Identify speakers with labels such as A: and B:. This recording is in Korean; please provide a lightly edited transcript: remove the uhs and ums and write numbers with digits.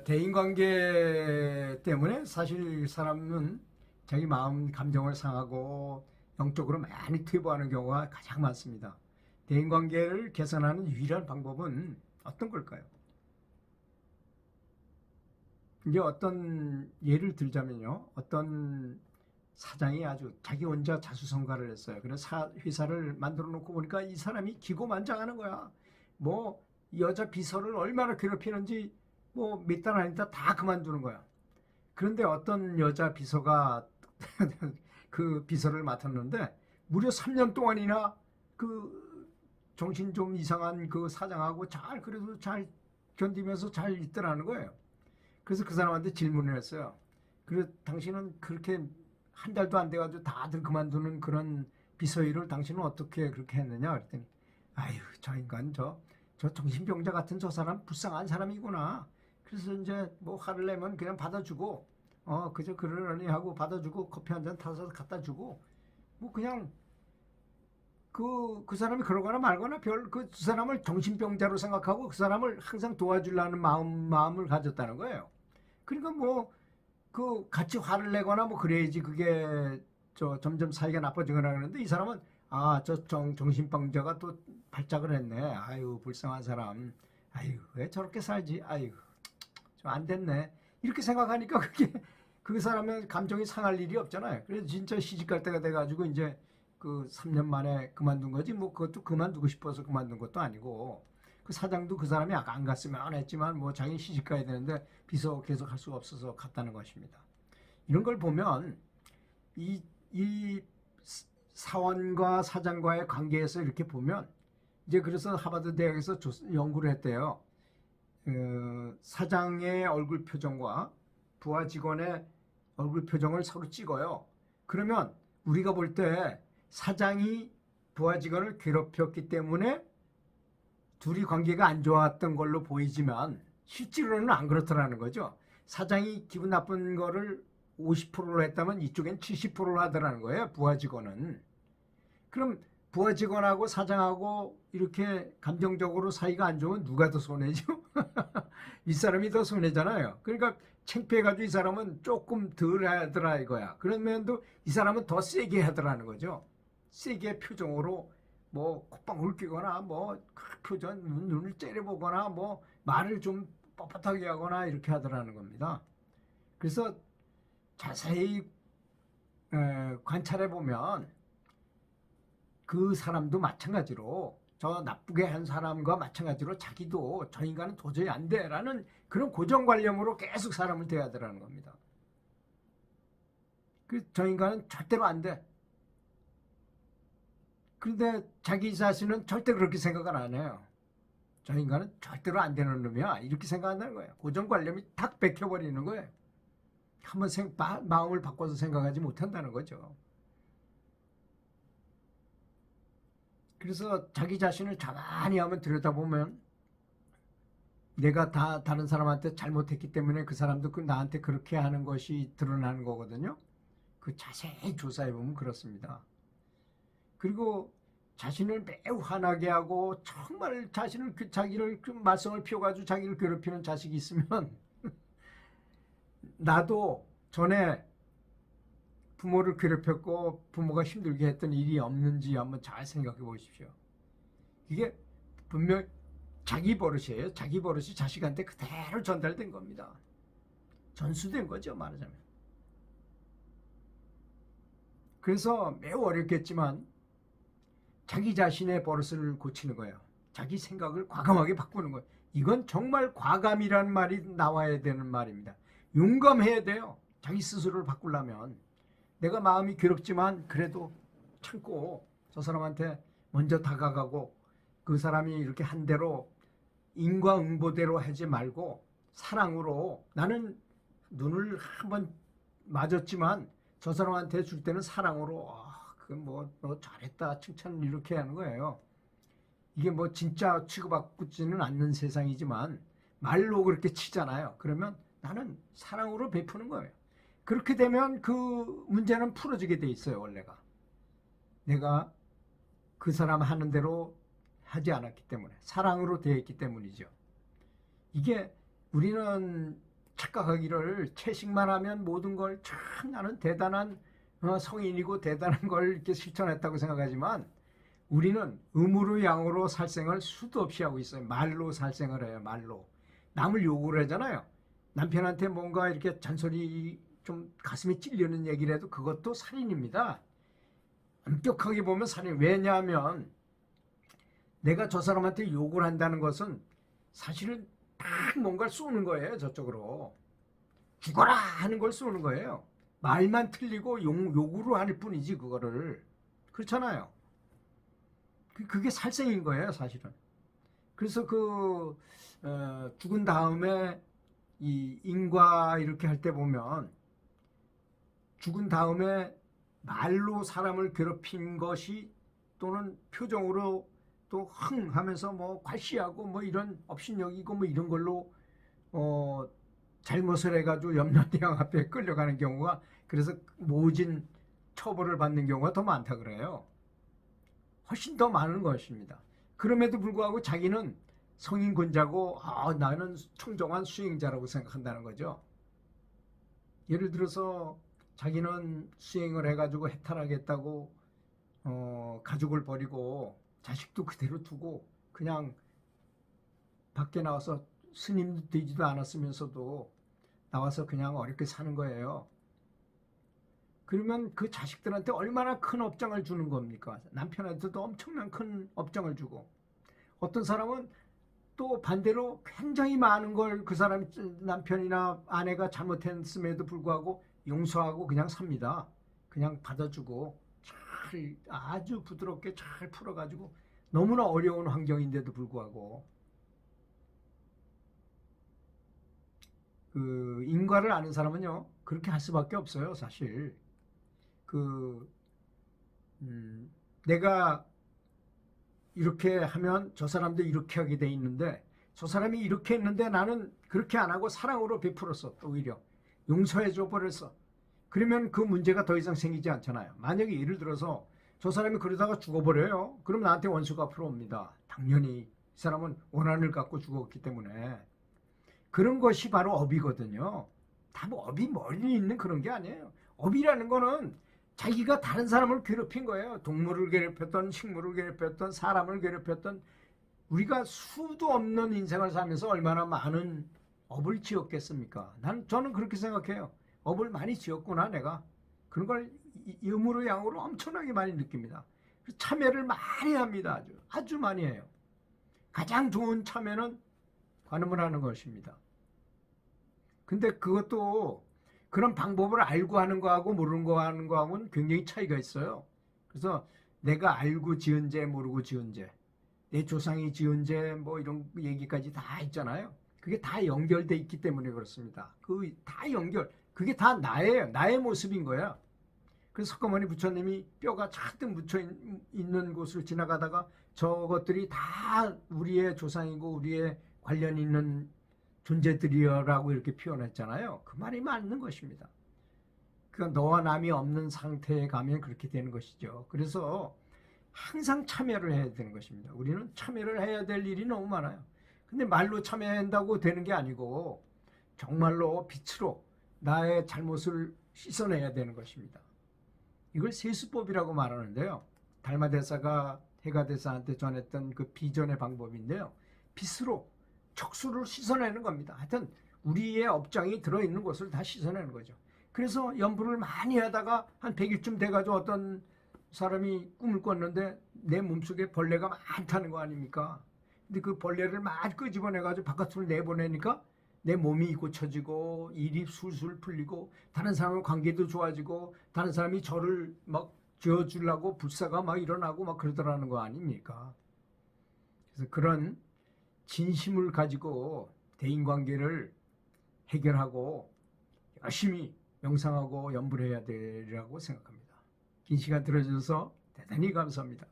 A: 대인관계 때문에 사실 사람은 자기 마음 감정을 상하고 영적으로 많이 퇴보하는 경우가 가장 많습니다. 대인관계를 개선하는 유일한 방법은 어떤 걸까요? 이제 어떤 예를 들자면요. 어떤 사장이 아주 자기 혼자 자수성가를 했어요. 그래서 회사를 만들어 놓고 보니까 이 사람이 기고만장하는 거야. 뭐 여자 비서를 얼마나 괴롭히는지 뭐 몇 달 아니다 다 그만두는 거야. 그런데 어떤 여자 비서가 그 비서를 맡았는데 무려 3년 동안이나 그 정신 좀 이상한 그 사장하고 그래도 잘 견디면서 잘 있더라는 거예요. 그래서 그 사람한테 질문을 했어요. 그래 당신은 그렇게 한 달도 안 돼가지고 다들 그만두는 그런 비서 일을 당신은 어떻게 그렇게 했느냐 그랬더니 아유 저 인간 저 정신병자 같은 저 사람 불쌍한 사람이구나. 그래서 이제 뭐 화를 내면 그냥 받아주고 그저 그러려니 하고 받아주고 커피 한 잔 타서 갖다 주고 뭐 그냥 그 사람이 그러거나 말거나 별 그 두 사람을 정신병자로 생각하고 그 사람을 항상 도와주려는 마음을 가졌다는 거예요. 그러니까 뭐 그 같이 화를 내거나 뭐 그래야지 그게 점점 사이가 나빠지거나 그러는데 이 사람은 저 정신병자가 또 발작을 했네. 아유 불쌍한 사람. 아유 왜 저렇게 살지. 아유 좀 안 됐네. 이렇게 생각하니까 그게 그 사람의 감정이 상할 일이 없잖아요. 그래서 진짜 시집갈 때가 돼가지고 이제 그 3년 만에 그만둔 거지 뭐 그것도 그만두고 싶어서 그만둔 것도 아니고 그 사장도 그 사람이 아까 안 갔으면 안 했지만 뭐 자기 시집 가야 되는데 비서 계속 할 수가 없어서 갔다는 것입니다. 이런 걸 보면 이 사원과 사장과의 관계에서 이렇게 보면 이제 그래서 하버드 대학에서 연구를 했대요. 사장의 얼굴 표정과 부하 직원의 얼굴 표정을 서로 찍어요. 그러면 우리가 볼 때 사장이 부하 직원을 괴롭혔기 때문에 둘이 관계가 안 좋았던 걸로 보이지만 실제로는 안 그렇더라는 거죠. 사장이 기분 나쁜 거를 50%로 했다면 이쪽엔 70%로 하더라는 거예요. 부하 직원은. 그럼 부하 직원하고 사장하고 이렇게 감정적으로 사이가 안 좋으면 누가 더 손해죠? 윗사람이 더 손해잖아요. 그러니까 창피해가지고 이 사람은 조금 덜 하더라 이거야. 그러면도 이 사람은 더 세게 하더라는 거죠. 세게 표정으로 뭐 콧방울 끼거나 뭐 표정 눈을 째려보거나 뭐 말을 좀 뻣뻣하게 하거나 이렇게 하더라는 겁니다. 그래서 자세히 관찰해 보면 그 사람도 마찬가지로 저 나쁘게 한 사람과 마찬가지로 자기도 저 인간은 도저히 안 돼라는 그런 고정관념으로 계속 사람을 대하더라는 겁니다. 저 인간은 절대로 안 돼. 그런데 자기 자신은 절대 그렇게 생각을 안 해요. 저 인간은 절대로 안 되는 놈이야. 이렇게 생각한다는 거예요. 고정관념이 탁 박혀버리는 거예요. 한번 마음을 바꿔서 생각하지 못한다는 거죠. 그래서 자기 자신을 가만히 한번 들여다보면 내가 다른 사람한테 잘못했기 때문에 그 사람도 나한테 그렇게 하는 것이 드러나는 거거든요. 그 자세히 조사해보면 그렇습니다. 그리고 자신을 매우 화나게 하고 정말 자기를 말썽을 피워가지고 자기를 괴롭히는 자식이 있으면 나도 전에 부모를 괴롭혔고 부모가 힘들게 했던 일이 없는지 한번 잘 생각해 보십시오. 이게 분명 자기 버릇이에요. 자기 버릇이 자식한테 그대로 전달된 겁니다. 전수된 거죠, 말하자면. 그래서 매우 어렵겠지만 자기 자신의 버릇을 고치는 거예요. 자기 생각을 과감하게 바꾸는 거예요. 이건 정말 과감이라는 말이 나와야 되는 말입니다. 용감해야 돼요. 자기 스스로를 바꾸려면. 내가 마음이 괴롭지만 그래도 참고 저 사람한테 먼저 다가가고 그 사람이 이렇게 한 대로 인과응보대로 하지 말고 사랑으로 나는 눈을 한번 맞았지만 저 사람한테 줄 때는 사랑으로 너 잘했다 칭찬을 이렇게 하는 거예요. 이게 뭐 진짜 취급받지는 않는 세상이지만 말로 그렇게 치잖아요. 그러면 나는 사랑으로 베푸는 거예요. 그렇게 되면 그 문제는 풀어지게 돼 있어요. 원래가 내가 그 사람 하는 대로 하지 않았기 때문에 사랑으로 되어 있기 때문이죠. 이게 우리는 착각하기를 채식만 하면 모든 걸 참 나는 대단한 성인이고 대단한 걸 이렇게 실천했다고 생각하지만 우리는 음으로 양으로 살생을 수도 없이 하고 있어요. 말로 살생을 해요. 말로. 남을 욕을 하잖아요. 남편한테 뭔가 이렇게 잔소리 좀 가슴이 찔리는 얘기를 해도 그것도 살인입니다. 엄격하게 보면 살인. 왜냐하면 내가 저 사람한테 욕을 한다는 것은 사실은 딱 뭔가를 쏘는 거예요. 저쪽으로. 죽어라 하는 걸 쏘는 거예요. 말만 틀리고 욕으로 할 뿐이지 그거를. 그렇잖아요. 그게 살생인 거예요. 사실은. 그래서 죽은 다음에 이 인과 이렇게 할 때 보면 죽은 다음에 말로 사람을 괴롭힌 것이 또는 표정으로 또 흥 하면서 뭐 괄시하고 뭐 이런 업신여기고 뭐 이런 걸로 잘못을 해가지고 염라대왕 앞에 끌려가는 경우가 그래서 모진 처벌을 받는 경우가 더 많다 그래요. 훨씬 더 많은 것입니다. 그럼에도 불구하고 자기는 성인권자고 나는 청정한 수행자라고 생각한다는 거죠. 예를 들어서 자기는 수행을 해가지고 해탈하겠다고 가족을 버리고 자식도 그대로 두고 그냥 밖에 나와서 스님도 되지도 않았으면서도 나와서 그냥 어렵게 사는 거예요. 그러면 그 자식들한테 얼마나 큰 업장을 주는 겁니까? 남편한테도 엄청난 큰 업장을 주고 어떤 사람은 또 반대로 굉장히 많은 걸 그 사람 남편이나 아내가 잘못했음에도 불구하고 용서하고 그냥 삽니다. 그냥 받아주고 잘 아주 부드럽게 잘 풀어가지고 너무나 어려운 환경인데도 불구하고 그 인과를 아는 사람은요 그렇게 할 수밖에 없어요. 사실 내가 이렇게 하면 저 사람도 이렇게 하게 돼 있는데 저 사람이 이렇게 했는데 나는 그렇게 안 하고 사랑으로 베풀었어. 또 오히려 용서해줘 버렸어. 그러면 그 문제가 더 이상 생기지 않잖아요. 만약에 예를 들어서 저 사람이 그러다가 죽어버려요. 그럼 나한테 원수가 앞으로 옵니다. 당연히 이 사람은 원한을 갖고 죽었기 때문에 그런 것이 바로 업이거든요. 다 뭐 업이 멀리 있는 그런 게 아니에요. 업이라는 거는 자기가 다른 사람을 괴롭힌 거예요. 동물을 괴롭혔던 식물을 괴롭혔던 사람을 괴롭혔던 우리가 수도 없는 인생을 살면서 얼마나 많은 업을 지었겠습니까? 저는 그렇게 생각해요. 업을 많이 지었구나 내가. 그런 걸 음으로 양으로 엄청나게 많이 느낍니다. 참여를 많이 합니다. 아주 많이 해요. 가장 좋은 참여는 관음을 하는 것입니다. 근데 그것도 그런 방법을 알고 하는 거하고 모르는 거 하는 거하고는 굉장히 차이가 있어요. 그래서 내가 알고 지은 죄 모르고 지은 죄 내 조상이 지은 죄 뭐 이런 얘기까지 다 있잖아요. 그게 다 연결돼 있기 때문에 그렇습니다. 다 그게 다 나의 모습인 거야. 그래서 석가모니 부처님이 뼈가 잔뜩 묻혀 있는 곳을 지나가다가 저것들이 다 우리의 조상이고 우리의 관련 있는 존재들이여라고 이렇게 표현했잖아요. 그 말이 맞는 것입니다. 그러니까 너와 남이 없는 상태에 가면 그렇게 되는 것이죠. 그래서 항상 참여를 해야 되는 것입니다. 우리는 참여를 해야 될 일이 너무 많아요. 근데 말로 참여한다고 되는 게 아니고 정말로 빛으로 나의 잘못을 씻어내야 되는 것입니다. 이걸 세수법이라고 말하는데요. 달마대사가 해가대사한테 전했던 그 비전의 방법인데요. 빛으로 척수를 씻어내는 겁니다. 하여튼 우리의 업장이 들어있는 것을 다 씻어내는 거죠. 그래서 연불을 많이 하다가 한 100일쯤 돼가지고 어떤 사람이 꿈을 꿨는데 내 몸속에 벌레가 많다는 거 아닙니까? 근데 그 벌레를 막 끄집어내가지고 바깥으로 내보내니까 내 몸이 고쳐지고 일이 술술 풀리고 다른 사람과 관계도 좋아지고 다른 사람이 저를 막 지어주려고 불사가 막 일어나고 막 그러더라는 거 아닙니까? 그래서 그런 진심을 가지고 대인관계를 해결하고 열심히 명상하고 연불해야 되리라고 생각합니다. 긴 시간 들어주셔서 대단히 감사합니다.